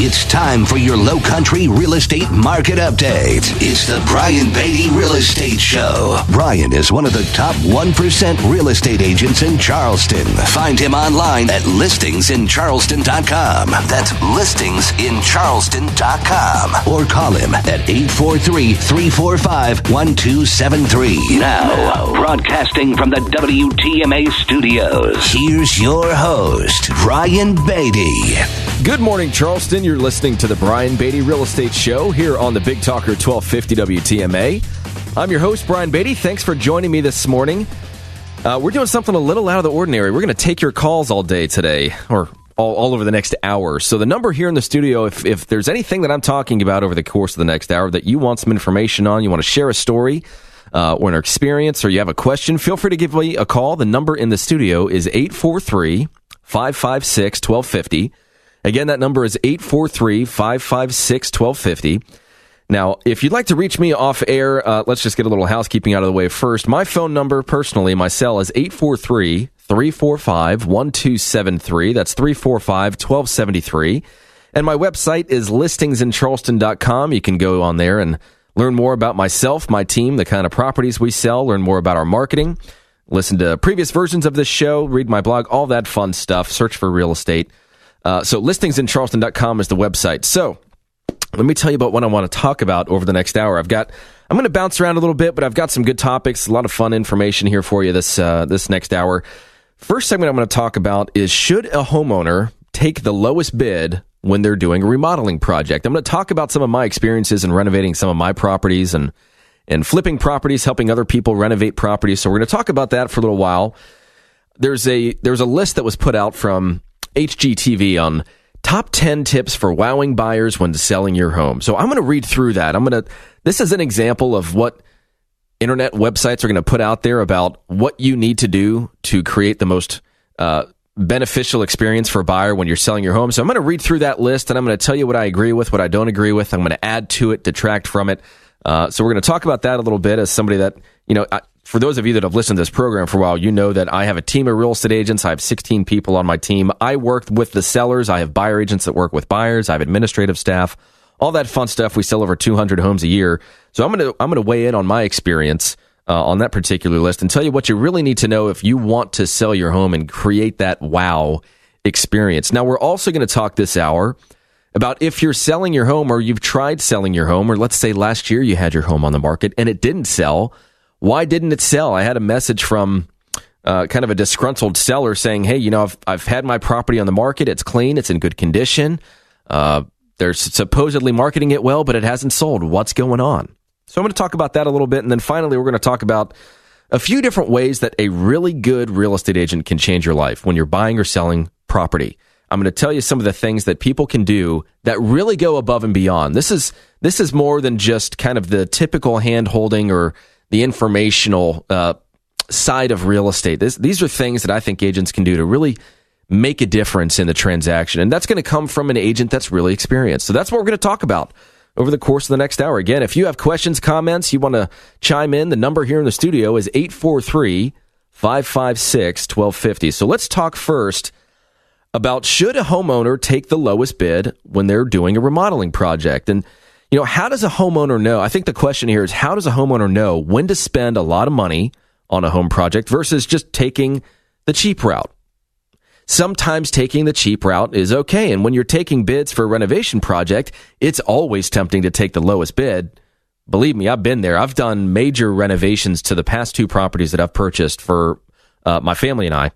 It's time for your Low Country real estate market update. It's the Brian Beatty Real Estate Show. Brian is one of the top 1% real estate agents in Charleston. Find him online at listingsincharleston.com. That's listingsincharleston.com. Or call him at 843-345-1273. Now, broadcasting from the WTMA studios, here's your host, Brian Beatty. Good morning, Charleston. You're listening to the Brian Beatty Real Estate Show here on the Big Talker 1250 WTMA. I'm your host, Brian Beatty. Thanks for joining me this morning. We're doing something a little out of the ordinary. We're going to take your calls all day today, or all over the next hour. So the number here in the studio, if there's anything that I'm talking about over the course of the next hour that you want some information on, you want to share a story or an experience, or you have a question, feel free to give me a call. The number in the studio is 843-556-1250. Again, that number is 843-556-1250. Now, if you'd like to reach me off air, let's just get a little housekeeping out of the way first. My phone number, personally, my cell is 843-345-1273. That's 345-1273. And my website is listingsincharleston.com. You can go on there and learn more about myself, my team, the kind of properties we sell, learn more about our marketing, listen to previous versions of this show, read my blog, all that fun stuff. Search for real estate. So listingsincharleston.com is the website. So let me tell you about what I want to talk about over the next hour. I'm going to bounce around a little bit, but I've got some good topics, a lot of fun information here for you this next hour. First segment I'm going to talk about is, should a homeowner take the lowest bid when they're doing a remodeling project? I'm going to talk about some of my experiences in renovating some of my properties and flipping properties, helping other people renovate properties. So we're going to talk about that for a little while. There's a list that was put out from HGTV on top 10 tips for wowing buyers when selling your home. So I'm going to read through that. This is an example of what internet websites are going to put out there about what you need to do to create the most beneficial experience for a buyer when you're selling your home. So I'm going to read through that list, and I'm going to tell you what I agree with, what I don't agree with. I'm going to add to it, detract from it. So we're going to talk about that a little bit as somebody that, for those of you that have listened to this program for a while, you know that I have a team of real estate agents. I have 16 people on my team. I work with the sellers. I have buyer agents that work with buyers. I have administrative staff, all that fun stuff. We sell over 200 homes a year. So I'm going to weigh in on my experience on that particular list and tell you what you really need to know if you want to sell your home and create that wow experience. Now, we're also going to talk this hour about if you're selling your home, or you've tried selling your home, or let's say last year you had your home on the market and it didn't sell. Why didn't it sell? I had a message from kind of a disgruntled seller saying, hey, I've had my property on the market. It's clean. It's in good condition. They're supposedly marketing it well, but it hasn't sold. What's going on? So I'm going to talk about that a little bit. And then finally, we're going to talk about a few different ways that a really good real estate agent can change your life when you're buying or selling property. I'm going to tell you some of the things that people can do that really go above and beyond. This is more than just kind of the typical hand-holding or the informational side of real estate. These are things that I think agents can do to really make a difference in the transaction. And that's going to come from an agent that's really experienced. So that's what we're going to talk about over the course of the next hour. Again, if you have questions, comments, you want to chime in, the number here in the studio is 843-556-1250. So let's talk first about, should a homeowner take the lowest bid when they're doing a remodeling project? And how does a homeowner know? I think the question here is, how does a homeowner know when to spend a lot of money on a home project versus just taking the cheap route? Sometimes taking the cheap route is okay. And when you're taking bids for a renovation project, it's always tempting to take the lowest bid. Believe me, I've been there. I've done major renovations to the past two properties that I've purchased for my family and I.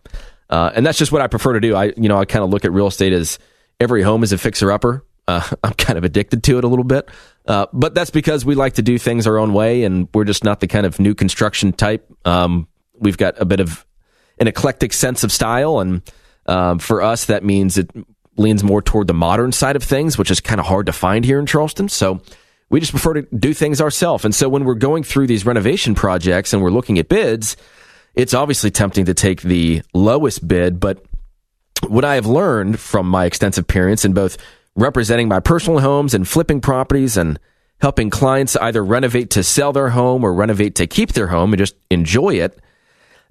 And that's just what I prefer to do. I kind of look at real estate as every home is a fixer-upper. I'm kind of addicted to it a little bit. But that's because we like to do things our own way, and we're just not the kind of new construction type. We've got a bit of an eclectic sense of style, and for us, that means it leans more toward the modern side of things, which is kind of hard to find here in Charleston. So we just prefer to do things ourselves. And so when we're going through these renovation projects and we're looking at bids, it's obviously tempting to take the lowest bid. But what I have learned from my extensive experience in both representing my personal homes and flipping properties and helping clients either renovate to sell their home or renovate to keep their home and just enjoy it,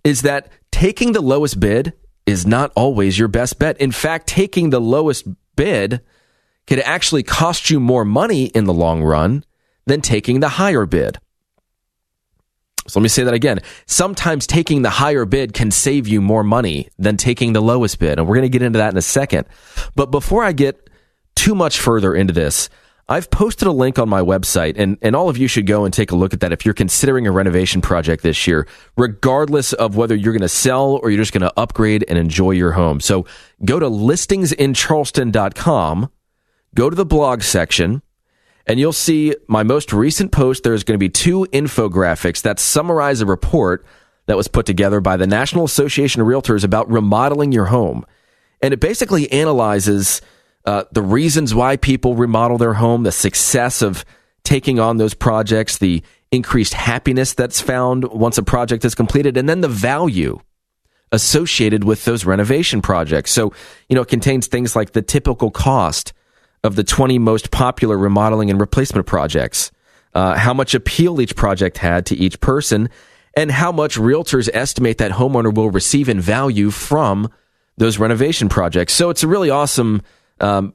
is that taking the lowest bid is not always your best bet. In fact, taking the lowest bid could actually cost you more money in the long run than taking the higher bid. So let me say that again. Sometimes taking the higher bid can save you more money than taking the lowest bid. And we're going to get into that in a second. But before I get too much further into this, I've posted a link on my website, and all of you should go and take a look at that if you're considering a renovation project this year, regardless of whether you're going to sell or you're just going to upgrade and enjoy your home. So go to listingsincharleston.com, go to the blog section, and you'll see my most recent post. There's going to be 2 infographics that summarize a report that was put together by the National Association of Realtors about remodeling your home. And it basically analyzes the reasons why people remodel their home, the success of taking on those projects, the increased happiness that's found once a project is completed, and then the value associated with those renovation projects. So, it contains things like the typical cost of the 20 most popular remodeling and replacement projects, how much appeal each project had to each person, and how much realtors estimate that homeowner will receive in value from those renovation projects. So it's a really awesome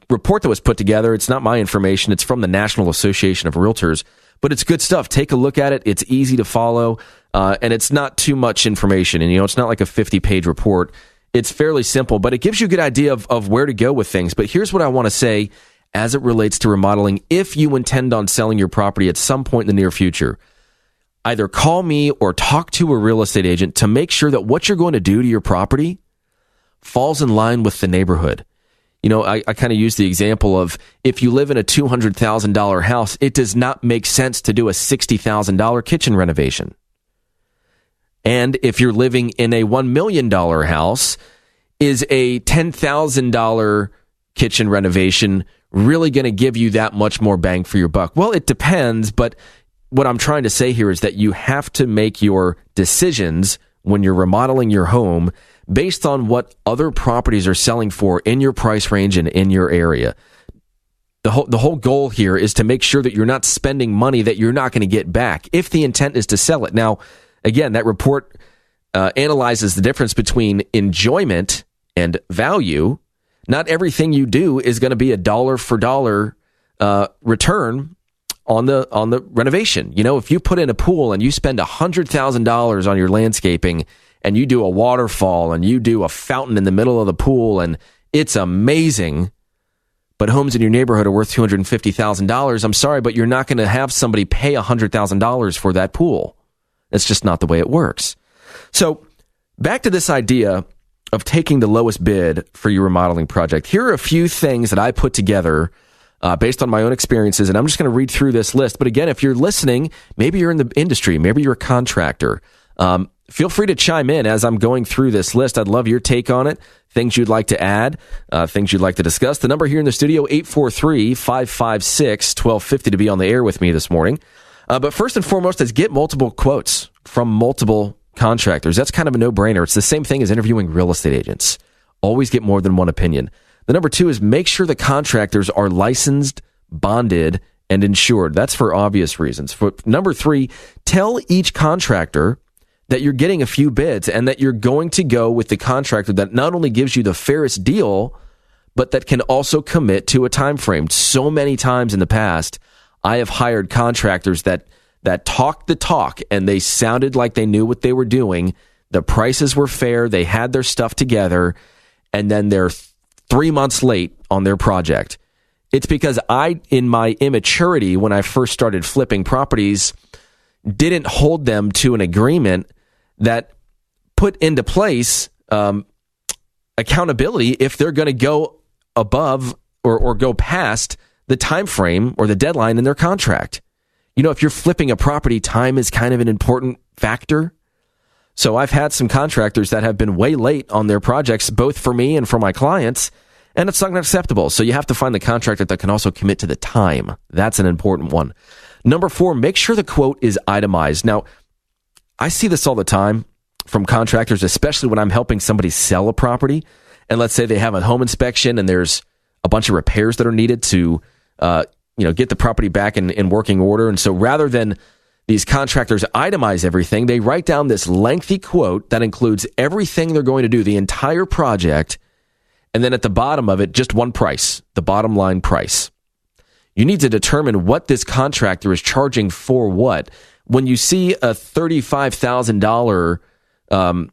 report that was put together. It's not my information. It's from the National Association of Realtors, but it's good stuff. Take a look at it. It's easy to follow, and it's not too much information. And, it's not like a 50-page report. It's fairly simple, but it gives you a good idea of where to go with things. But here's what I want to say as it relates to remodeling. If you intend on selling your property at some point in the near future, either call me or talk to a real estate agent to make sure that what you're going to do to your property falls in line with the neighborhood. I kind of use the example of if you live in a $200,000 house, it does not make sense to do a $60,000 kitchen renovation. And if you're living in a $1 million house, is a $10,000 kitchen renovation really going to give you that much more bang for your buck? Well, it depends, but what I'm trying to say here is that you have to make your decisions when you're remodeling your home based on what other properties are selling for in your price range and in your area. The whole goal here is to make sure that you're not spending money that you're not going to get back if the intent is to sell it. Now, again, that report analyzes the difference between enjoyment and value. Not everything you do is going to be a dollar for dollar return on the renovation. If you put in a pool and you spend $100,000 on your landscaping and you do a waterfall and you do a fountain in the middle of the pool and it's amazing, but homes in your neighborhood are worth $250,000, I'm sorry, but you're not going to have somebody pay $100,000 for that pool. That's just not the way it works. So back to this idea of taking the lowest bid for your remodeling project. Here are a few things that I put together based on my own experiences, and I'm just going to read through this list. But again, if you're listening, maybe you're in the industry, maybe you're a contractor, feel free to chime in as I'm going through this list. I'd love your take on it, things you'd like to add, things you'd like to discuss. The number here in the studio, 843-556-1250 to be on the air with me this morning. But first and foremost is get multiple quotes from multiple contractors. That's kind of a no-brainer. It's the same thing as interviewing real estate agents. Always get more than one opinion. The number 2 is make sure the contractors are licensed, bonded, and insured. That's for obvious reasons. For number 3, tell each contractor that you're getting a few bids and that you're going to go with the contractor that not only gives you the fairest deal, but that can also commit to a time frame. So many times in the past, I have hired contractors that talked the talk and they sounded like they knew what they were doing. The prices were fair. They had their stuff together, and then they're 3 months late on their project. It's because I, in my immaturity, when I first started flipping properties, didn't hold them to an agreement that put into place accountability if they're going to go above or go past the time frame or the deadline in their contract. If you're flipping a property, time is kind of an important factor. So I've had some contractors that have been way late on their projects, both for me and for my clients, and it's not acceptable. So you have to find the contractor that can also commit to the time. That's an important one. Number 4, make sure the quote is itemized. Now, I see this all the time from contractors, especially when I'm helping somebody sell a property. And let's say they have a home inspection and there's a bunch of repairs that are needed to get the property back in working order. And so rather than these contractors itemize everything, they write down this lengthy quote that includes everything they're going to do, the entire project, And then at the bottom of it, just one price, the bottom line price. You need to determine what this contractor is charging for what. When you see a $35,000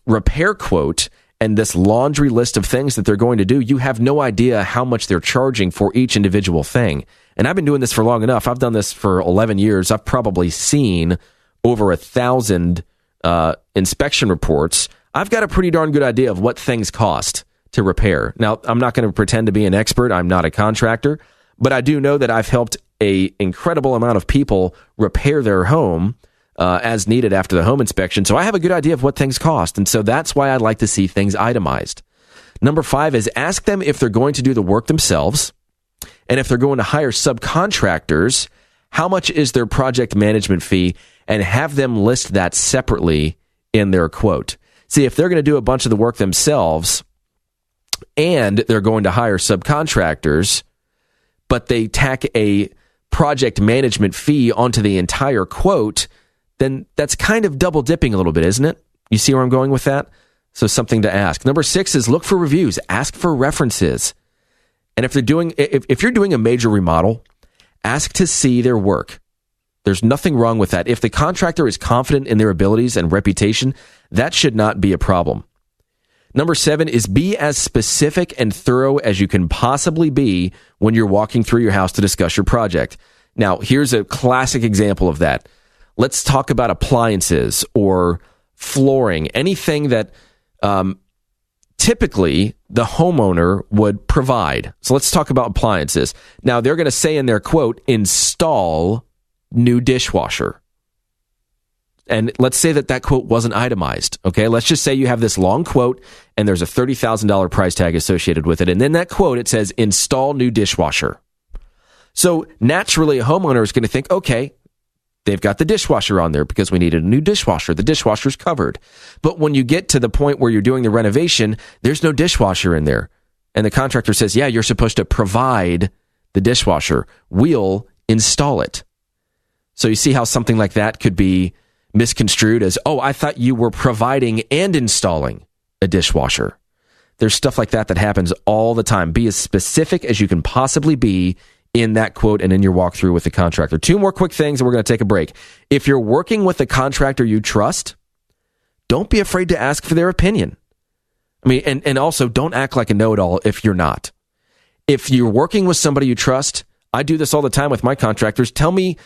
repair quote and this laundry list of things that they're going to do, you have no idea how much they're charging for each individual thing. And I've been doing this for long enough. I've done this for 11 years. I've probably seen over 1,000 inspection reports. I've got a pretty darn good idea of what things cost to repair. Now, I'm not going to pretend to be an expert. I'm not a contractor. But I do know that I've helped an incredible amount of people repair their home as needed after the home inspection. So I have a good idea of what things cost. And so that's why I'd like to see things itemized. Number 5 is ask them if they're going to do the work themselves. And if they're going to hire subcontractors, how much is their project management fee? And have them list that separately in their quote. See, if they're going to do a bunch of the work themselves and they're going to hire subcontractors, but they tack a project management fee onto the entire quote, then that's kind of double dipping a little bit, isn't it? You see where I'm going with that? So something to ask. Number 6 is look for reviews. Ask for references. And if you're doing a major remodel, ask to see their work. There's nothing wrong with that. If the contractor is confident in their abilities and reputation, that should not be a problem. Number 7 is be as specific and thorough as you can possibly be when you're walking through your house to discuss your project. Now, here's a classic example of that. Let's talk about appliances or flooring, anything that typically the homeowner would provide. So let's talk about appliances. Now, they're going to say in their quote, install new dishwasher. And let's say that quote wasn't itemized, okay? Let's just say you have this long quote and there's a $30,000 price tag associated with it. And then that quote, it says, install new dishwasher. So naturally, a homeowner is going to think, okay, they've got the dishwasher on there because we needed a new dishwasher. The dishwasher's covered. But when you get to the point where you're doing the renovation, there's no dishwasher in there. And the contractor says, yeah, you're supposed to provide the dishwasher. We'll install it. So you see how something like that could be misconstrued as, oh, I thought you were providing and installing a dishwasher. There's stuff like that happens all the time. Be as specific as you can possibly be in that quote and in your walkthrough with the contractor. 2 more quick things and we're going to take a break. If you're working with a contractor you trust, don't be afraid to ask for their opinion. I mean, and also don't act like a know-it-all if you're not. If you're working with somebody you trust, I do this all the time with my contractors. Tell me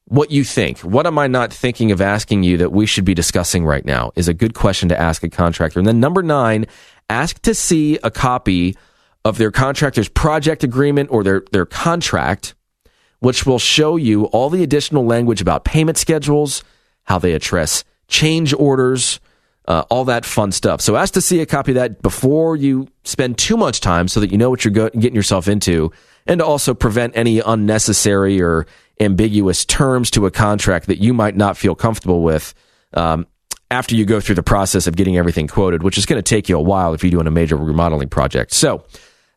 what you think. What am I not thinking of asking you that we should be discussing right now is a good question to ask a contractor. And then number 9, ask to see a copy of their contractor's project agreement or their contract, which will show you all the additional language about payment schedules, how they address change orders, all that fun stuff. So ask to see a copy of that before you spend too much time so that you know what you're getting yourself into, and to also prevent any unnecessary or ambiguous terms to a contract that you might not feel comfortable with after you go through the process of getting everything quoted, which is going to take you a while if you're doing a major remodeling project. So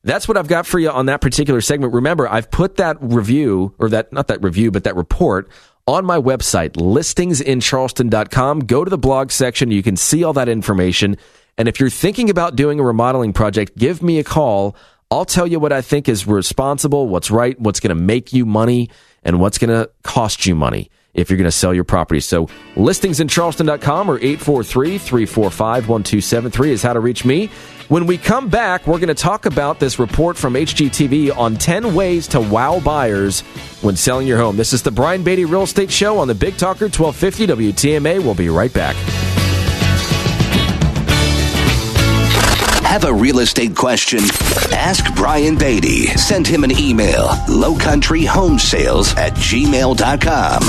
that's what I've got for you on that particular segment. Remember, I've put that review, or that report on my website, listingsincharleston.com. Go to the blog section. You can see all that information. And if you're thinking about doing a remodeling project, give me a call. I'll tell you what I think is responsible, what's right, what's going to make you money, and what's going to cost you money if you're going to sell your property. So listingsincharleston.com or 843-345-1273 is how to reach me. When we come back, we're going to talk about this report from HGTV on 10 ways to wow buyers when selling your home. This is the Brian Beatty Real Estate Show on the Big Talker 1250 WTMA. We'll be right back. Have a real estate question? Ask Brian Beatty. Send him an email, lowcountryhomesales@gmail.com.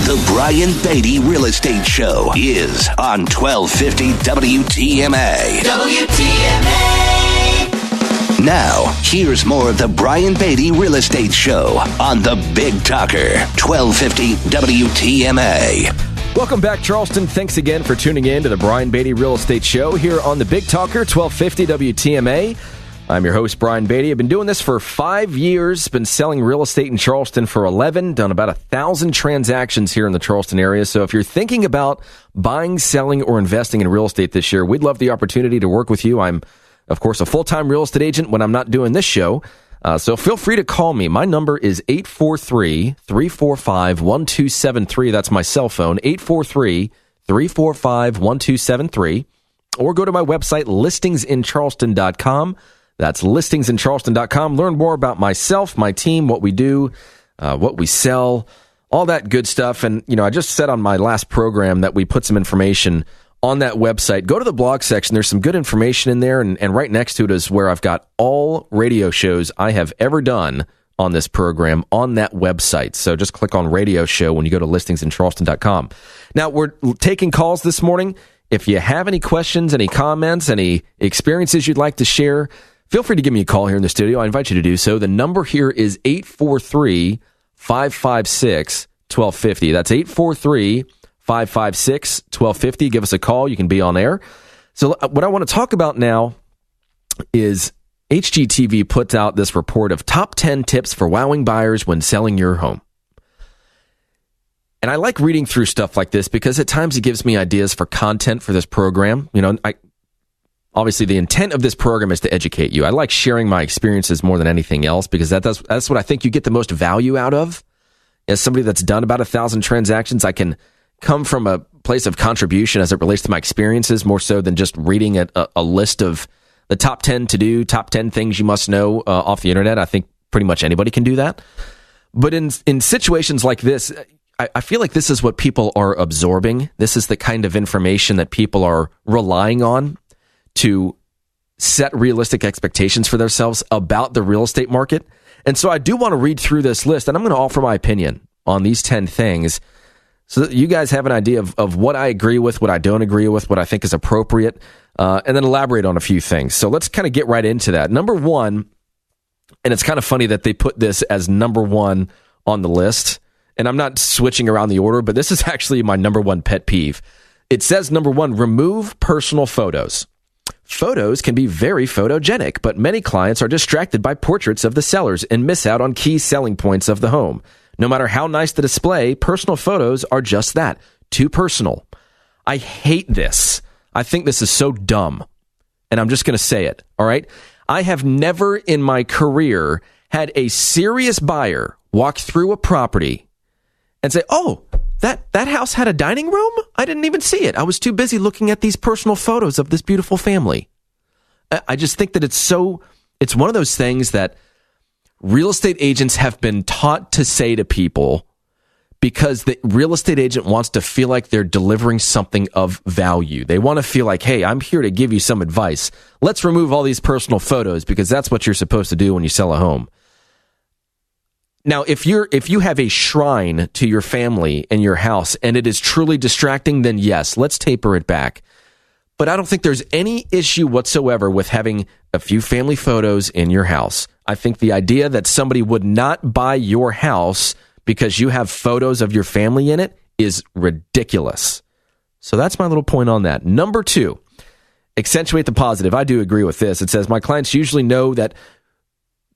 The Brian Beatty Real Estate Show is on 1250 WTMA. WTMA! Now, here's more of the Brian Beatty Real Estate Show on the Big Talker, 1250 WTMA. Welcome back, Charleston. Thanks again for tuning in to the Brian Beatty Real Estate Show here on the Big Talker, 1250 WTMA. I'm your host, Brian Beatty. I've been doing this for 5 years, been selling real estate in Charleston for 11, done about 1,000 transactions here in the Charleston area. So if you're thinking about buying, selling, or investing in real estate this year, we'd love the opportunity to work with you. I'm of course, a full-time real estate agent when I'm not doing this show. So feel free to call me. My number is 843-345-1273. That's my cell phone, 843-345-1273. Or go to my website, listingsincharleston.com. That's listingsincharleston.com. Learn more about myself, my team, what we do, what we sell, all that good stuff. And, I just said on my last program that we put some information on that website. Go to the blog section. There's some good information in there. And right next to it is where I've got all radio shows I have ever done on this program on that website. So just click on radio show when you go to listingsincharleston.com. Now, we're taking calls this morning. If you have any questions, any comments, any experiences you'd like to share, feel free to give me a call here in the studio. I invite you to do so. The number here is 843-556-1250. That's 843-556-1250. Give us a call. You can be on air. So what I want to talk about now is HGTV puts out this report of top 10 tips for wowing buyers when selling your home. And I like reading through stuff like this because at times it gives me ideas for content for this program. Obviously, the intent of this program is to educate you. I like sharing my experiences more than anything else because that's what I think you get the most value out of. As somebody that's done about 1,000 transactions, I can come from a place of contribution as it relates to my experiences more so than just reading a list of the top 10 to do, top 10 things you must know off the internet. I think pretty much anybody can do that. But in situations like this, I feel like this is what people are absorbing. This is the kind of information that people are relying on to set realistic expectations for themselves about the real estate market. And so I do want to read through this list, and I'm going to offer my opinion on these 10 things so that you guys have an idea of what I agree with, what I don't agree with, what I think is appropriate, and then elaborate on a few things. So let's kind of get right into that. Number one, and it's kind of funny that they put this as number one on the list, and I'm not switching around the order, but this is actually my number one pet peeve. It says, number one, remove personal photos. Photos can be very photogenic, but many clients are distracted by portraits of the sellers and miss out on key selling points of the home. No matter how nice the display, personal photos are just that, too personal. I hate this. I think this is so dumb, and I'm just going to say it, all right? I have never in my career had a serious buyer walk through a property and say, oh, that house had a dining room? I didn't even see it. I was too busy looking at these personal photos of this beautiful family. I just think that it's one of those things that real estate agents have been taught to say to people because the real estate agent wants to feel like they're delivering something of value. They want to feel like, hey, I'm here to give you some advice. Let's remove all these personal photos because that's what you're supposed to do when you sell a home. Now, if you have a shrine to your family and your house and it is truly distracting, then yes, let's taper it back. But I don't think there's any issue whatsoever with having a few family photos in your house. I think the idea that somebody would not buy your house because you have photos of your family in it is ridiculous. So that's my little point on that. Number two, accentuate the positive. I do agree with this. It says, my clients usually know that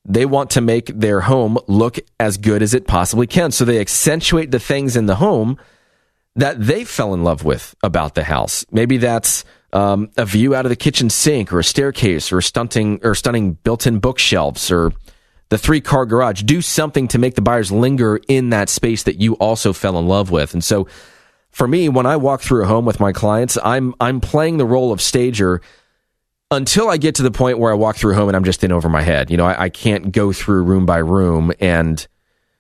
they want to make their home look as good as it possibly can. So they accentuate the things in the home that they fell in love with about the house. Maybe that's a view out of the kitchen sink or a staircase or stunning built-in bookshelves or the 3-car garage. Do something to make the buyers linger in that space that you also fell in love with. And so for me, when I walk through a home with my clients, I'm playing the role of stager until I get to the point where I walk through a home and I'm just in over my head. I can't go through room by room and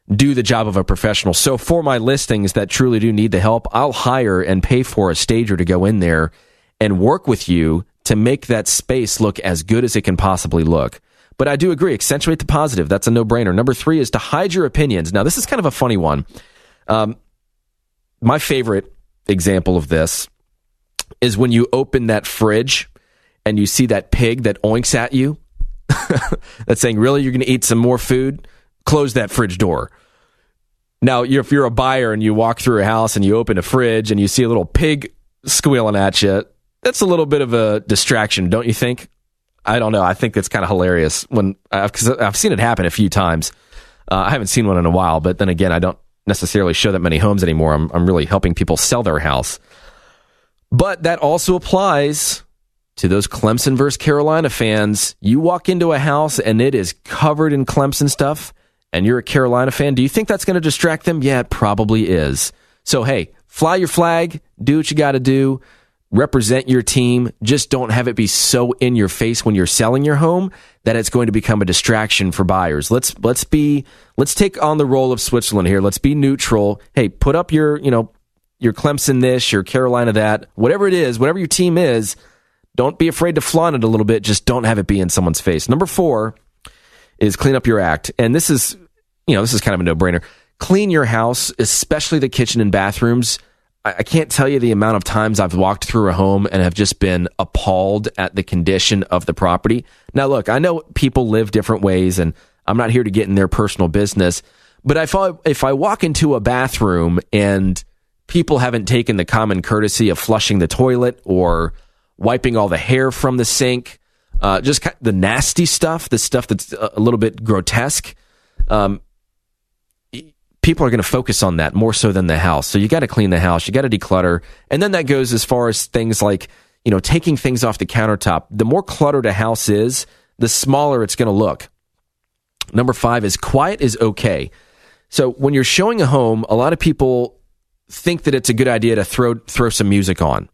do the job of a professional. So for my listings that truly do need the help, I'll hire and pay for a stager to go in there and work with you to make that space look as good as it can possibly look. But I do agree, accentuate the positive. That's a no-brainer. Number 3 is to hide your opinions. Now, this is kind of a funny one. My favorite example of this is when you open that fridge and you see that pig that oinks at you, that's saying, really, you're going to eat some more food? Close that fridge door. Now, if you're a buyer and you walk through a house and you open a fridge and you see a little pig squealing at you, that's a little bit of a distraction, don't you think? I don't know. I think that's kind of hilarious because I've seen it happen a few times. I haven't seen one in a while, but then again, I don't necessarily show that many homes anymore. I'm really helping people sell their house. But that also applies to those Clemson versus Carolina fans, you walk into a house and it is covered in Clemson stuff, and you're a Carolina fan, do you think that's going to distract them? Yeah, it probably is. So, hey, fly your flag, do what you got to do, represent your team. Just don't have it be so in your face when you're selling your home that it's going to become a distraction for buyers. Let's take on the role of Switzerland here. Let's be neutral. Hey, put up your Clemson this, your Carolina that, whatever it is, whatever your team is. Don't be afraid to flaunt it a little bit. Just don't have it be in someone's face. Number 4 is clean up your act. And this is kind of a no-brainer. Clean your house, especially the kitchen and bathrooms. I can't tell you the amount of times I've walked through a home and have just been appalled at the condition of the property. Now, look, I know people live different ways, and I'm not here to get in their personal business. But if I walk into a bathroom and people haven't taken the common courtesy of flushing the toilet or wiping all the hair from the sink, just the nasty stuff, the stuff that's a little bit grotesque, people are going to focus on that more so than the house. So you got to clean the house, you got to declutter. And then that goes as far as things like, taking things off the countertop. The more cluttered a house is, the smaller it's going to look. Number 5 is quiet is okay. So when you're showing a home, a lot of people think that it's a good idea to throw some music on.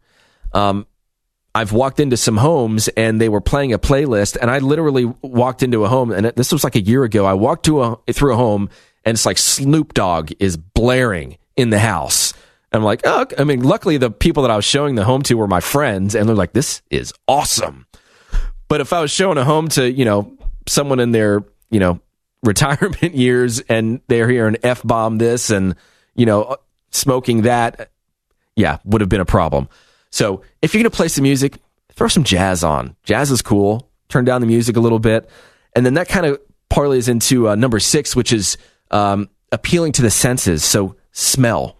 I've walked into some homes and they were playing a playlist, and I literally walked into a home, and this was like a year ago. I walked through a home, and it's like Snoop Dogg is blaring in the house. I'm like, oh, I mean, luckily the people that I was showing the home to were my friends, and they're like, this is awesome. But if I was showing a home to, someone in their, retirement years, and they're hearing F-bomb this and, smoking that, yeah, would have been a problem. So if you're going to play some music, throw some jazz on. Jazz is cool. Turn down the music a little bit. And then that kind of parlays into number 6, which is appealing to the senses. So smell.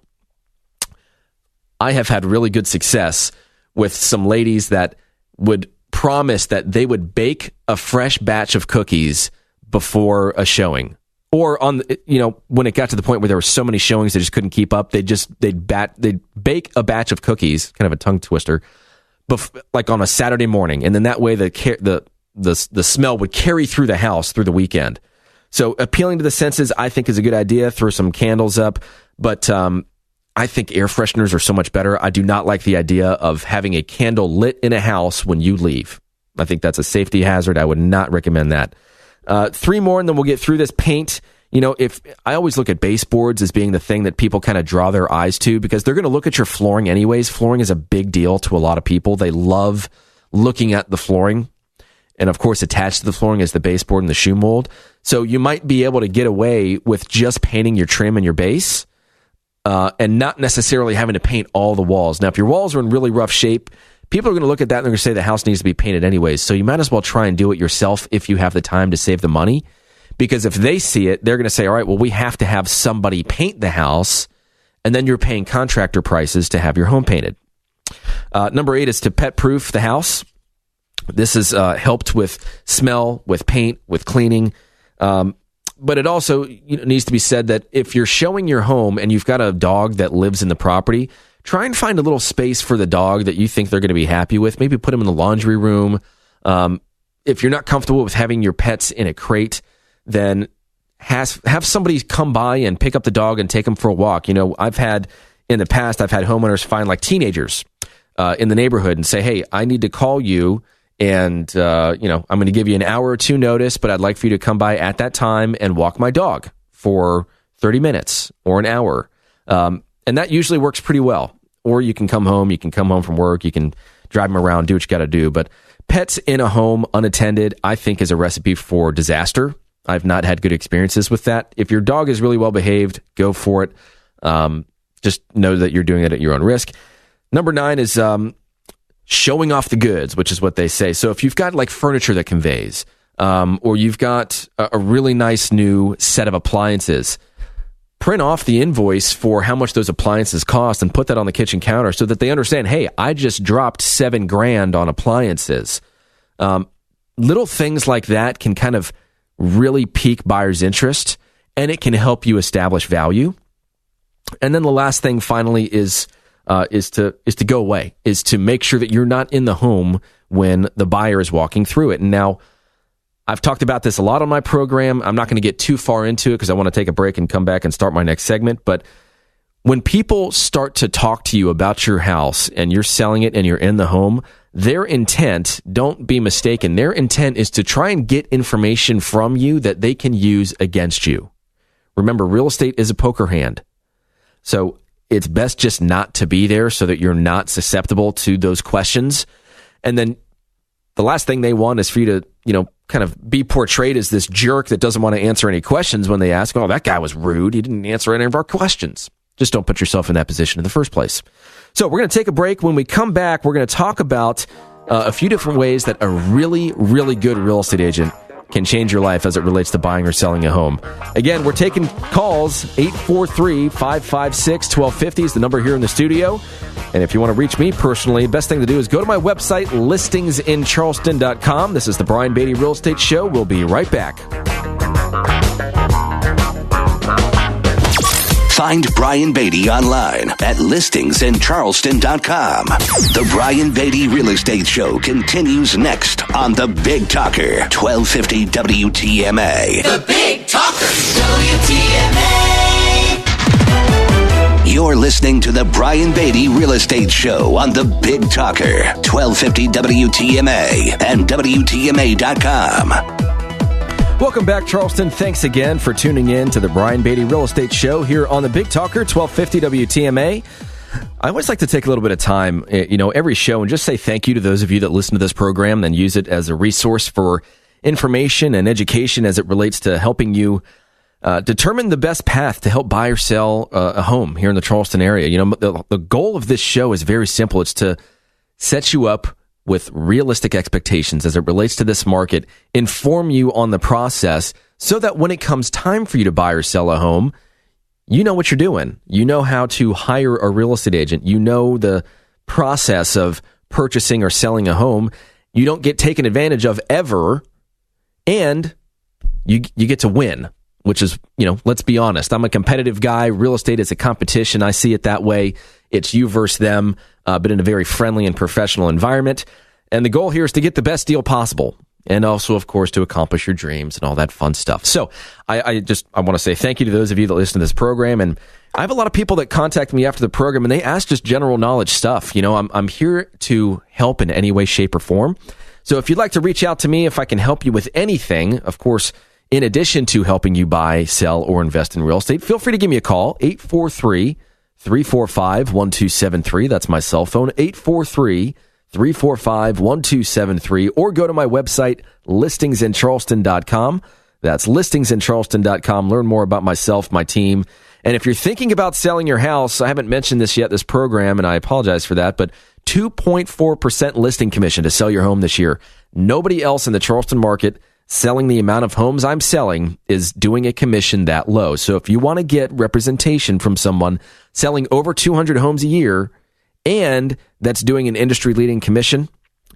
I have had really good success with some ladies that would promise that they would bake a fresh batch of cookies before a showing. Or when it got to the point where there were so many showings they just couldn't keep up, they'd bake a batch of cookies, kind of a tongue twister, like on a Saturday morning, and then that way the smell would carry through the house through the weekend. So appealing to the senses, I think, is a good idea. Throw some candles up, but I think air fresheners are so much better. I do not like the idea of having a candle lit in a house when you leave. I think that's a safety hazard. I would not recommend that. 3 more, and then we'll get through this. Paint. If I always look at baseboards as being the thing that people kind of draw their eyes to, because they're going to look at your flooring anyways. Flooring is a big deal to a lot of people. They love looking at the flooring. And of course, attached to the flooring is the baseboard and the shoe mold. So you might be able to get away with just painting your trim and your base, and not necessarily having to paint all the walls. Now, if your walls are in really rough shape, people are going to look at that and they're going to say the house needs to be painted anyways. So you might as well try and do it yourself if you have the time to save the money. Because if they see it, they're going to say, all right, well, we have to have somebody paint the house, and then you're paying contractor prices to have your home painted. Number 8 is to pet-proof the house. This has helped with smell, with paint, with cleaning. But it also needs to be said that if you're showing your home and you've got a dog that lives in the property, try and find a little space for the dog that you think they're going to be happy with. Maybe put them in the laundry room. If you're not comfortable with having your pets in a crate, then have somebody come by and pick up the dog and take them for a walk. In the past, I've had homeowners find like teenagers in the neighborhood and say, hey, I need to call you, and I'm going to give you an hour or 2 notice, but I'd like for you to come by at that time and walk my dog for 30 minutes or an hour. And that usually works pretty well. Or you can come home from work, you can drive them around, do what you got to do. But pets in a home unattended, I think, is a recipe for disaster. I've not had good experiences with that. If your dog is really well behaved, go for it. Just know that you're doing it at your own risk. Number 9 is showing off the goods, which is what they say. So if you've got like furniture that conveys, or you've got a really nice new set of appliances, print off the invoice for how much those appliances cost and put that on the kitchen counter so that they understand, hey, I just dropped $7,000 on appliances. Little things like that can kind of really pique buyers' interest, and it can help you establish value. And then the last thing finally is is to go away, is to make sure that you're not in the home when the buyer is walking through it. And now, I've talked about this a lot on my program. I'm not going to get too far into it because I want to take a break and come back and start my next segment. But when people start to talk to you about your house and you're selling it and you're in the home, their intent, don't be mistaken, their intent is to try and get information from you that they can use against you. Remember, real estate is a poker hand. So it's best just not to be there so that you're not susceptible to those questions. And then the last thing they want is for you to, kind of be portrayed as this jerk that doesn't want to answer any questions when they ask, oh, that guy was rude. He didn't answer any of our questions. Just don't put yourself in that position in the first place. So we're going to take a break. When we come back, we're going to talk about a few different ways that a really, really good real estate agent can change your life as it relates to buying or selling a home. Again, we're taking calls. 843-556-1250 is the number here in the studio. And if you want to reach me personally, the best thing to do is go to my website, listingsincharleston.com. This is the Brian Beatty Real Estate Show. We'll be right back. Find Brian Beatty online at listingsincharleston.com. The Brian Beatty Real Estate Show continues next on The Big Talker, 1250 WTMA. The Big Talker, WTMA. You're listening to The Brian Beatty Real Estate Show on The Big Talker, 1250 WTMA and WTMA.com. Welcome back, Charleston. Thanks again for tuning in to the Brian Beatty Real Estate Show here on the Big Talker, 1250 WTMA. I always like to take a little bit of time, every show and just say thank you to those of you that listen to this program and use it as a resource for information and education as it relates to helping you determine the best path to help buy or sell a home here in the Charleston area. The goal of this show is very simple. It's to set you up with realistic expectations as it relates to this market, inform you on the process so that when it comes time for you to buy or sell a home, you know what you're doing. You know how to hire a real estate agent. You know the process of purchasing or selling a home. You don't get taken advantage of ever, and you get to win, which is, let's be honest. I'm a competitive guy. Real estate is a competition. I see it that way. It's you versus them, but in a very friendly and professional environment. And the goal here is to get the best deal possible, and also, of course, to accomplish your dreams and all that fun stuff. So I want to say thank you to those of you that listen to this program. And I have a lot of people that contact me after the program, and they ask just general knowledge stuff. I'm here to help in any way, shape, or form. So if you'd like to reach out to me, if I can help you with anything, of course, in addition to helping you buy, sell, or invest in real estate, feel free to give me a call, 843-345-1273. That's my cell phone, 843-345-1273, or go to my website, listingsincharleston.com. That's listingsincharleston.com. Learn more about myself, my team. And if you're thinking about selling your house, I haven't mentioned this yet, this program, and I apologize for that, but 2.4% listing commission to sell your home this year. Nobody else in the Charleston market selling the amount of homes I'm selling is doing a commission that low. So if you want to get representation from someone selling over 200 homes a year and that's doing an industry-leading commission,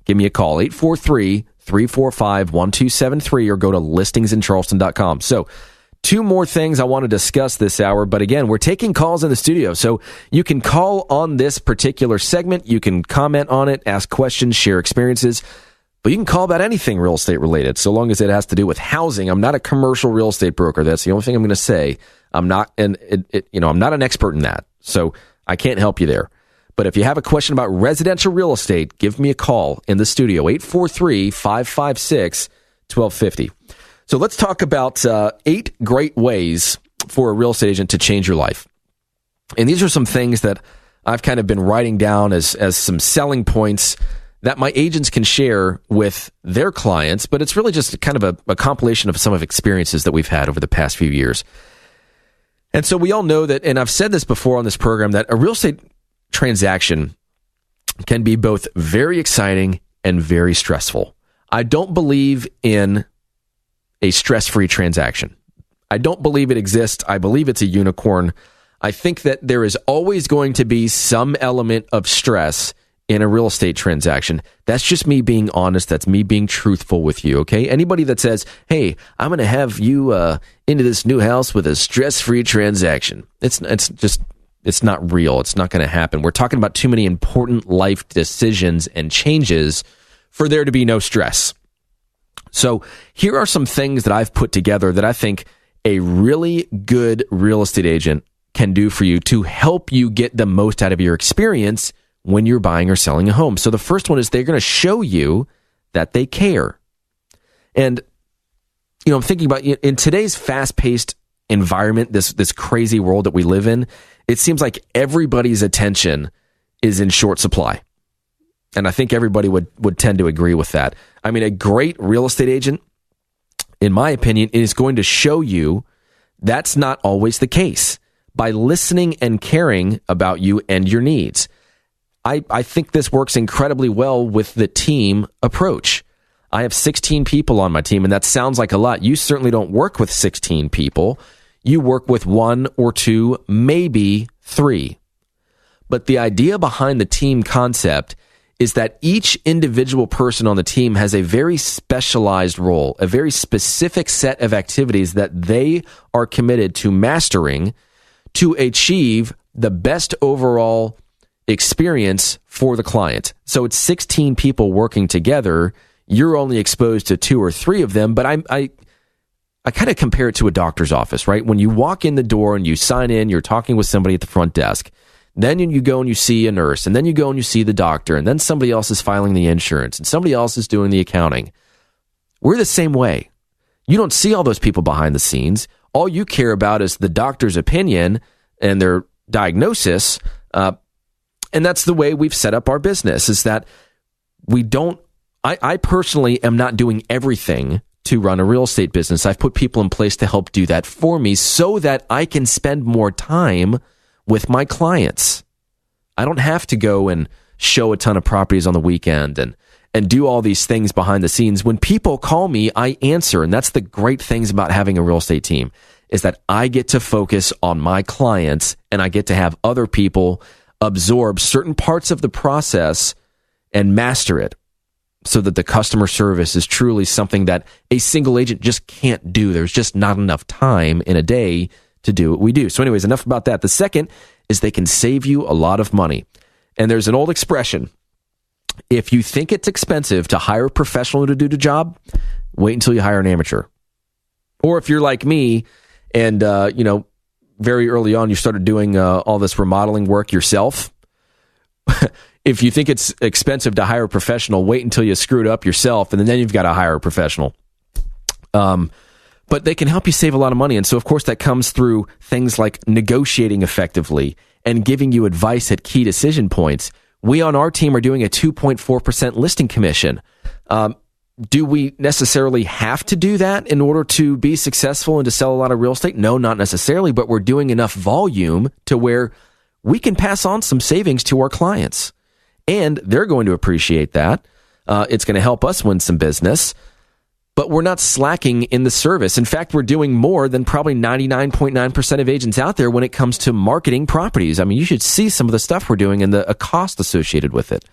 give me a call, 843-345-1273, or go to listingsincharleston.com. So two more things I want to discuss this hour, but again, we're taking calls in the studio, so you can call on this particular segment, you can comment on it, ask questions, share experiences, but you can call about anything real estate related, so long as it has to do with housing. I'm not a commercial real estate broker. That's the only thing I'm going to say. I'm not an expert in that, so I can't help you there. But if you have a question about residential real estate, give me a call in the studio, 843-556-1250. So let's talk about 8 great ways for a real estate agent to change your life. And these are some things that I've kind of been writing down as some selling points that my agents can share with their clients, but it's really just kind of a compilation of some of experiences that we've had over the past few years. And so we all know that, and I've said this before on this program, that a real estate transaction can be both very exciting and very stressful. I don't believe in a stress-free transaction. I don't believe it exists. I believe it's a unicorn. I think that there is always going to be some element of stress in a real estate transaction. That's just me being honest. That's me being truthful with you, okay? Anybody that says, hey, I'm going to have you into this new house with a stress-free transaction, it's just It's not real. It's not going to happen. We're talking about too many important life decisions and changes for there to be no stress. So here are some things that I've put together that I think a really good real estate agent can do for you to help you get the most out of your experience when you're buying or selling a home. So the first one is they're going to show you that they care. And, I'm thinking about in today's fast-paced environment, this crazy world that we live in, it seems like everybody's attention is in short supply. And I think everybody would tend to agree with that. I mean, a great real estate agent, in my opinion, is going to show you that's not always the case by listening and caring about you and your needs. I think this works incredibly well with the team approach. I have 16 people on my team, and that sounds like a lot. You certainly don't work with 16 people. You work with 1 or 2, maybe 3. But the idea behind the team concept is that each individual person on the team has a very specialized role, a very specific set of activities that they are committed to mastering to achieve the best overall experience for the client. So it's 16 people working together. You're only exposed to 2 or 3 of them, but I kind of compare it to a doctor's office, right? When you walk in the door and you sign in, you're talking with somebody at the front desk. Then you go and you see a nurse, and then you go and you see the doctor, and then somebody else is filing the insurance, and somebody else is doing the accounting. We're the same way. You don't see all those people behind the scenes. All you care about is the doctor's opinion and their diagnosis, and that's the way we've set up our business, is that we don't, I personally am not doing everything to run a real estate business. I've put people in place to help do that for me so that I can spend more time with my clients. I don't have to go and show a ton of properties on the weekend and do all these things behind the scenes. When people call me, I answer. And that's the great things about having a real estate team, is that I get to focus on my clients and I get to have other people absorb certain parts of the process and master it so that the customer service is truly something that a single agent just can't do. There's just not enough time in a day to do what we do. So anyways, enough about that. The second is they can save you a lot of money. And there's an old expression: if you think it's expensive to hire a professional to do the job, wait until you hire an amateur. Or if you're like me and, very early on you started doing all this remodeling work yourself, if you think it's expensive to hire a professional, wait until you screw it up yourself, and then you've got to hire a professional. But they can help you save a lot of money. And so, of course, that comes through things like negotiating effectively and giving you advice at key decision points. We on our team are doing a 2.4% listing commission. Do we necessarily have to do that in order to be successful and to sell a lot of real estate? No, not necessarily, but we're doing enough volume to where we can pass on some savings to our clients. And they're going to appreciate that. It's going to help us win some business. But we're not slacking in the service. In fact, we're doing more than probably 99.9% of agents out there when it comes to marketing properties. I mean, you should see some of the stuff we're doing and the cost associated with it.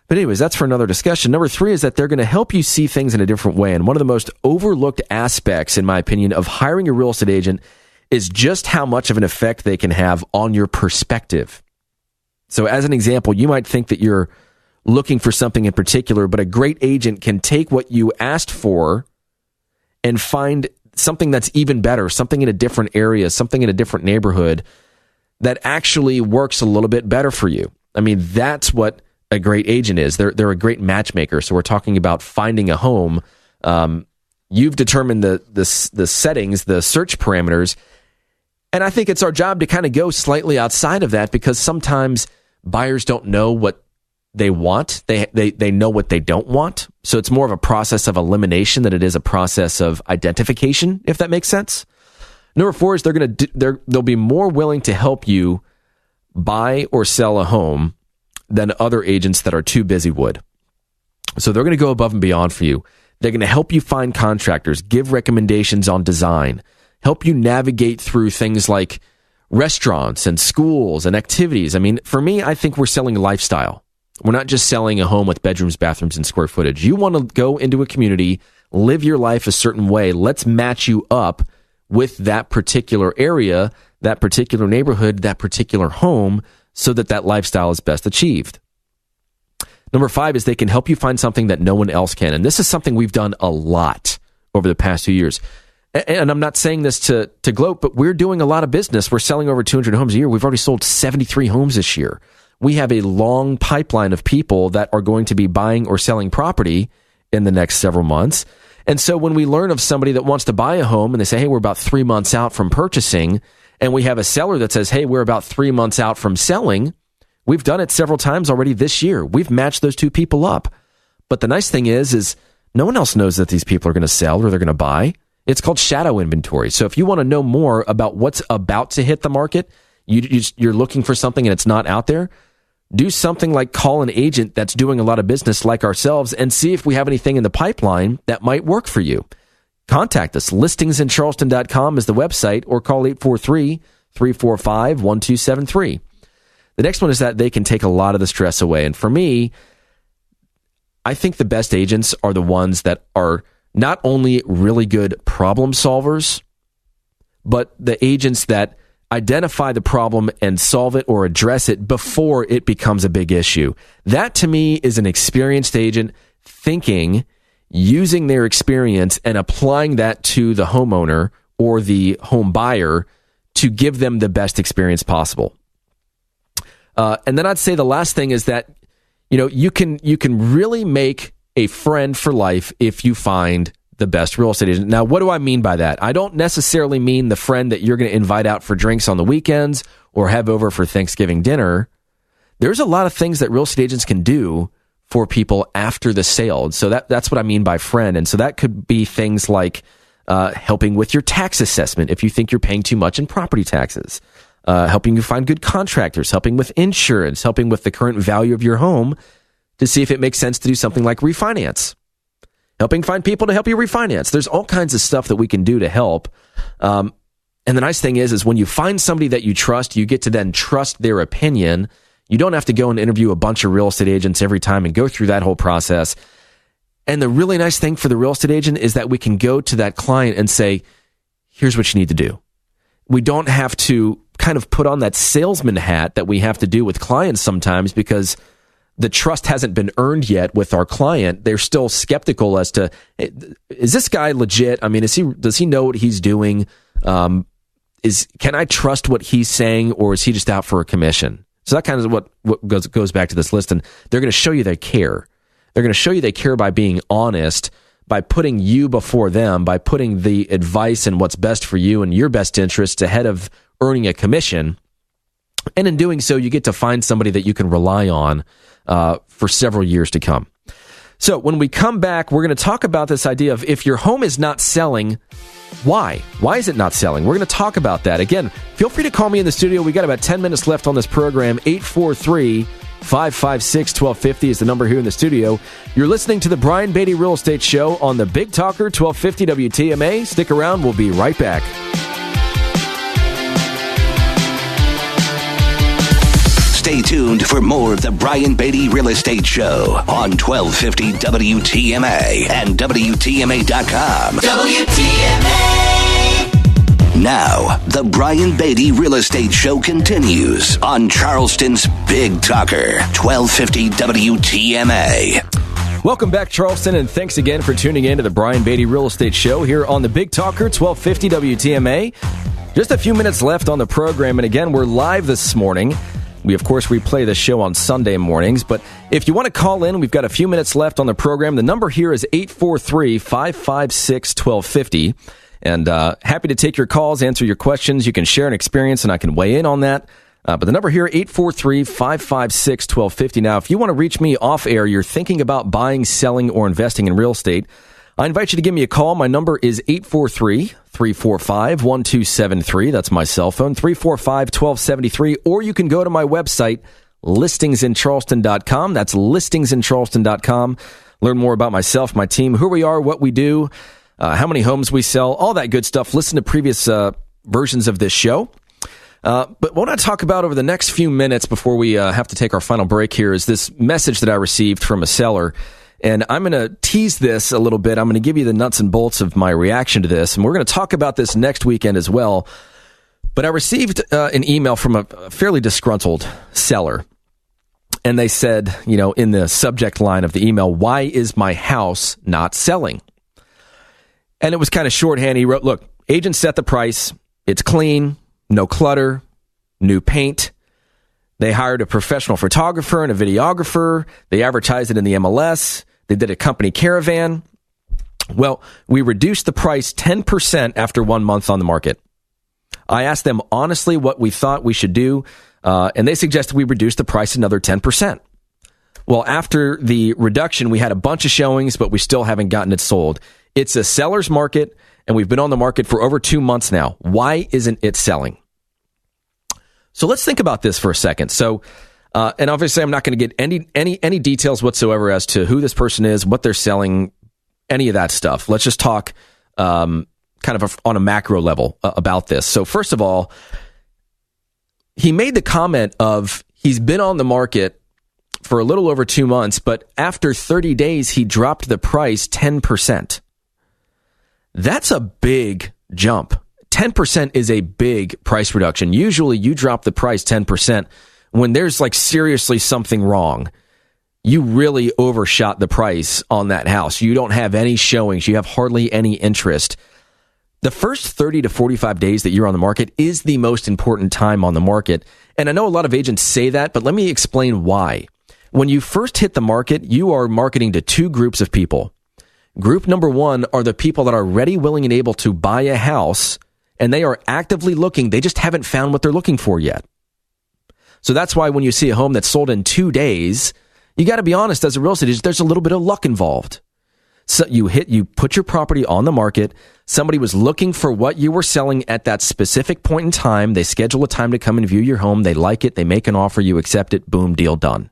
But anyways, that's for another discussion. Number 3 is that they're going to help you see things in a different way. And one of the most overlooked aspects, in my opinion, of hiring a real estate agent is just how much of an effect they can have on your perspective. So as an example, you might think that you're looking for something in particular, but a great agent can take what you asked for and find something that's even better, something in a different area, something in a different neighborhood that actually works a little bit better for you. I mean, that's what a great agent is. They're a great matchmaker. So we're talking about finding a home. You've determined the settings, the search parameters, and I think it's our job to kind of go slightly outside of that, because sometimes buyers don't know what they want. They know what they don't want. So it's more of a process of elimination than it is a process of identification, if that makes sense. Number 4 is they'll be more willing to help you buy or sell a home than other agents that are too busy would. So they're going to go above and beyond for you. They're going to help you find contractors, give recommendations on design, help you navigate through things like restaurants and schools and activities. I mean, for me, I think we're selling a lifestyle. We're not just selling a home with bedrooms, bathrooms, and square footage. You want to go into a community, live your life a certain way. Let's match you up with that particular area that particular neighborhood, that particular home, so that that lifestyle is best achieved. Number 5 is they can help you find something that no one else can. And this is something we've done a lot over the past 2 years. And I'm not saying this to gloat, but we're doing a lot of business. We're selling over 200 homes a year. We've already sold 73 homes this year. We have a long pipeline of people that are going to be buying or selling property in the next several months. And so when we learn of somebody that wants to buy a home and they say, hey, we're about 3 months out from purchasing, and we have a seller that says, hey, we're about 3 months out from selling, we've done it several times already this year. We've matched those two people up. But the nice thing is no one else knows that these people are going to sell or they're going to buy. It's called shadow inventory. So if you want to know more about what's about to hit the market, you're looking for something and it's not out there, do something like call an agent that's doing a lot of business like ourselves and see if we have anything in the pipeline that might work for you. Contact us. Listingsincharleston.com is the website, or call 843-345-1273. The next one is that they can take a lot of the stress away. And for me, I think the best agents are the ones that are not only really good problem solvers, but the agents that identify the problem and solve it or address it before it becomes a big issue. That to me is an experienced agent thinking, using their experience and applying that to the homeowner or the home buyer to give them the best experience possible. And then I'd say the last thing is that, you can really make a friend for life if you find the best real estate agent. Now, what do I mean by that? I don't necessarily mean the friend that you're going to invite out for drinks on the weekends or have over for Thanksgiving dinner. There's a lot of things that real estate agents can do for people after the sale. So that's what I mean by friend. And so that could be things like helping with your tax assessment if you think you're paying too much in property taxes, helping you find good contractors, helping with insurance, helping with the current value of your home to see if it makes sense to do something like refinance, helping find people to help you refinance. There's all kinds of stuff that we can do to help. And the nice thing is when you find somebody that you trust, you get to then trust their opinion. You don't have to go and interview a bunch of real estate agents every time and go through that whole process. And the really nice thing for the real estate agent is that we can go to that client and say, here's what you need to do. We don't have to kind of put on that salesman hat that we have to do with clients sometimes, because the trust hasn't been earned yet with our client. They're still skeptical as to, is this guy legit? I mean, does he know what he's doing? Can I trust what he's saying, or is he just out for a commission? So that kind of what goes back to this list. And they're going to show you they care. They're going to show you they care by being honest, by putting you before them, by putting the advice and what's best for you and your best interests ahead of earning a commission. And in doing so, you get to find somebody that you can rely on for several years to come. So when we come back, we're going to talk about this idea of if your home is not selling, why? Why is it not selling? We're going to talk about that. Again, feel free to call me in the studio. We got about 10 minutes left on this program. 843-556-1250 is the number here in the studio. You're listening to the Brian Beatty Real Estate Show on the Big Talker 1250 WTMA. Stick around. We'll be right back. Stay tuned for more of the Brian Beatty Real Estate Show on 1250 WTMA and WTMA.com. WTMA! Now, the Brian Beatty Real Estate Show continues on Charleston's Big Talker, 1250 WTMA. Welcome back, Charleston, and thanks again for tuning in to the Brian Beatty Real Estate Show here on the Big Talker, 1250 WTMA. Just a few minutes left on the program, and again, we're live this morning. We, of course, replay the show on Sunday mornings, but if you want to call in, we've got a few minutes left on the program. The number here is 843-556-1250, and happy to take your calls, answer your questions. You can share an experience, and I can weigh in on that. But the number here, 843-556-1250. Now, if you want to reach me off air, you're thinking about buying, selling, or investing in real estate, I invite you to give me a call. My number is 843-345-1273. That's my cell phone, 345-1273. Or you can go to my website, listingsincharleston.com. That's listingsincharleston.com. Learn more about myself, my team, who we are, what we do, how many homes we sell, all that good stuff. Listen to previous versions of this show. But what I talk about over the next few minutes before we have to take our final break here is this message that I received from a seller. And I'm going to tease this a little bit. I'm going to give you the nuts and bolts of my reaction to this. And we're going to talk about this next weekend as well. But I received an email from a fairly disgruntled seller. And they said, in the subject line of the email, why is my house not selling? And it was kind of shorthand. He wrote, look, agent set the price. It's clean, no clutter, new paint. They hired a professional photographer and a videographer. They advertised it in the MLS. They did a company caravan. Well, we reduced the price 10% after 1 month on the market. I asked them honestly what we thought we should do, and they suggested we reduce the price another 10%. Well, after the reduction, we had a bunch of showings, but we still haven't gotten it sold. It's a seller's market, and we've been on the market for over 2 months now. Why isn't it selling? So let's think about this for a second. So, and obviously I'm not going to get any details whatsoever as to who this person is, what they're selling, any of that stuff. Let's just talk kind of on a macro level about this. So first of all, he made the comment of he's been on the market for a little over 2 months, but after 30 days, he dropped the price 10%. That's a big jump. 10% is a big price reduction. Usually you drop the price 10% when there's like seriously something wrong. You really overshot the price on that house. You don't have any showings. You have hardly any interest. The first 30 to 45 days that you're on the market is the most important time on the market. And I know a lot of agents say that, but let me explain why. When you first hit the market, you are marketing to two groups of people. Group number one are the people that are ready, willing, and able to buy a house, and they are actively looking. They just haven't found what they're looking for yet. So that's why when you see a home that's sold in 2 days, you got to be honest, as a real estate agent, there's a little bit of luck involved. So you put your property on the market. Somebody was looking for what you were selling at that specific point in time. They schedule a time to come and view your home. They like it. They make an offer. You accept it. Boom, deal done.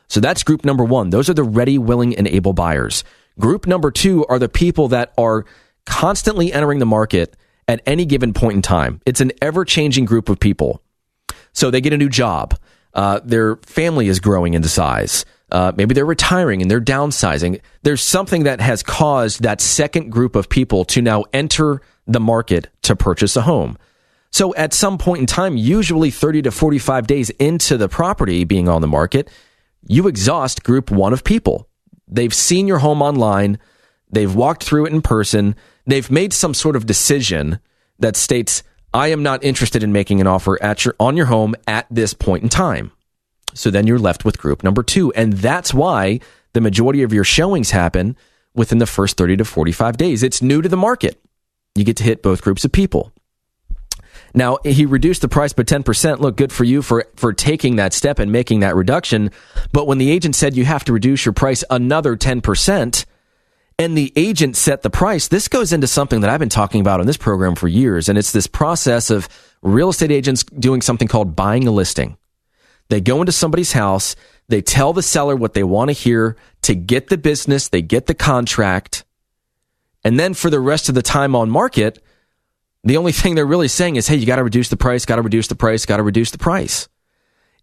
So that's group number one. Those are the ready, willing, and able buyers. Group number two are the people that are constantly entering the market at any given point in time. It's an ever-changing group of people. So they get a new job. Their family is growing into size. Maybe they're retiring and they're downsizing. There's something that has caused that second group of people to now enter the market to purchase a home. So at some point in time, usually 30 to 45 days into the property being on the market, you exhaust group one of people. They've seen your home online. They've walked through it in person. They've made some sort of decision that states, I am not interested in making an offer on your home at this point in time. So then you're left with group number two. And that's why the majority of your showings happen within the first 30 to 45 days. It's new to the market. You get to hit both groups of people. Now, he reduced the price by 10%. Look, good for you for taking that step and making that reduction. But when the agent said you have to reduce your price another 10%, and the agent set the price, this goes into something that I've been talking about on this program for years. And it's this process of real estate agents doing something called buying a listing. They go into somebody's house, they tell the seller what they want to hear to get the business, they get the contract, and then for the rest of the time on market, the only thing they're really saying is, hey, you got to reduce the price, got to reduce the price, got to reduce the price.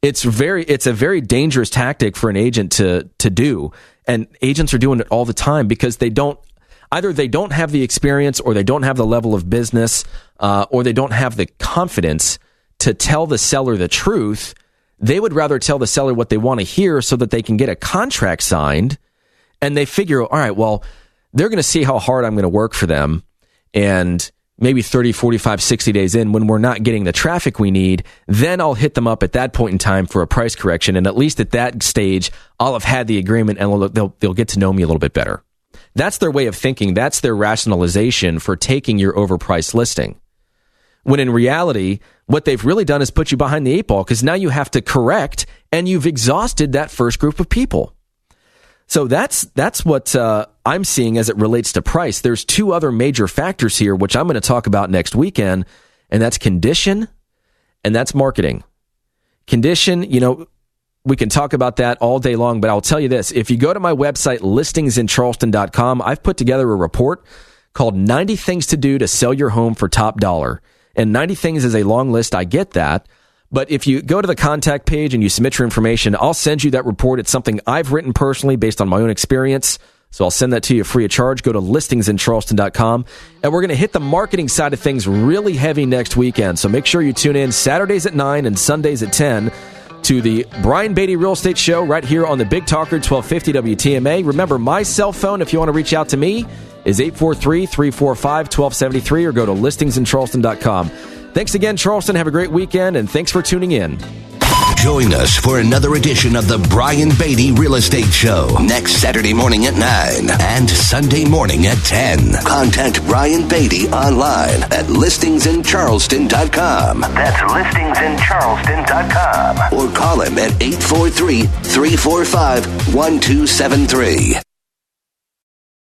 It's a very dangerous tactic for an agent to do, and agents are doing it all the time because they don't have the experience, or they don't have the level of business, or they don't have the confidence to tell the seller the truth. They would rather tell the seller what they want to hear so that they can get a contract signed, and they figure, all right, well, they're going to see how hard I'm going to work for them, and maybe 30, 45, 60 days in, when we're not getting the traffic we need, then I'll hit them up at that point in time for a price correction, and at least at that stage, I'll have had the agreement, and they'll get to know me a little bit better. That's their way of thinking. That's their rationalization for taking your overpriced listing. When in reality, what they've really done is put you behind the eight ball, because now you have to correct, and you've exhausted that first group of people. So that's what I'm seeing as it relates to price. There's two other major factors here, which I'm going to talk about next weekend, and that's condition and that's marketing. Condition, we can talk about that all day long, but I'll tell you this. If you go to my website, listingsincharleston.com, I've put together a report called 90 Things to Do to Sell Your Home for Top Dollar. And 90 things is a long list. I get that. But if you go to the contact page and you submit your information, I'll send you that report. It's something I've written personally based on my own experience, So I'll send that to you free of charge. Go to listingsincharleston.com. And we're going to hit the marketing side of things really heavy next weekend. So make sure you tune in Saturdays at 9 and Sundays at 10 to the Brian Beatty Real Estate Show right here on the Big Talker 1250 WTMA. Remember, my cell phone, if you want to reach out to me, is 843-345-1273, or go to listingsincharleston.com. Thanks again, Charleston. Have a great weekend, and thanks for tuning in. Join us for another edition of the Brian Beatty Real Estate Show next Saturday morning at 9 and Sunday morning at 10. Contact Brian Beatty online at listingsincharleston.com. That's listingsincharleston.com. Or call him at 843-345-1273.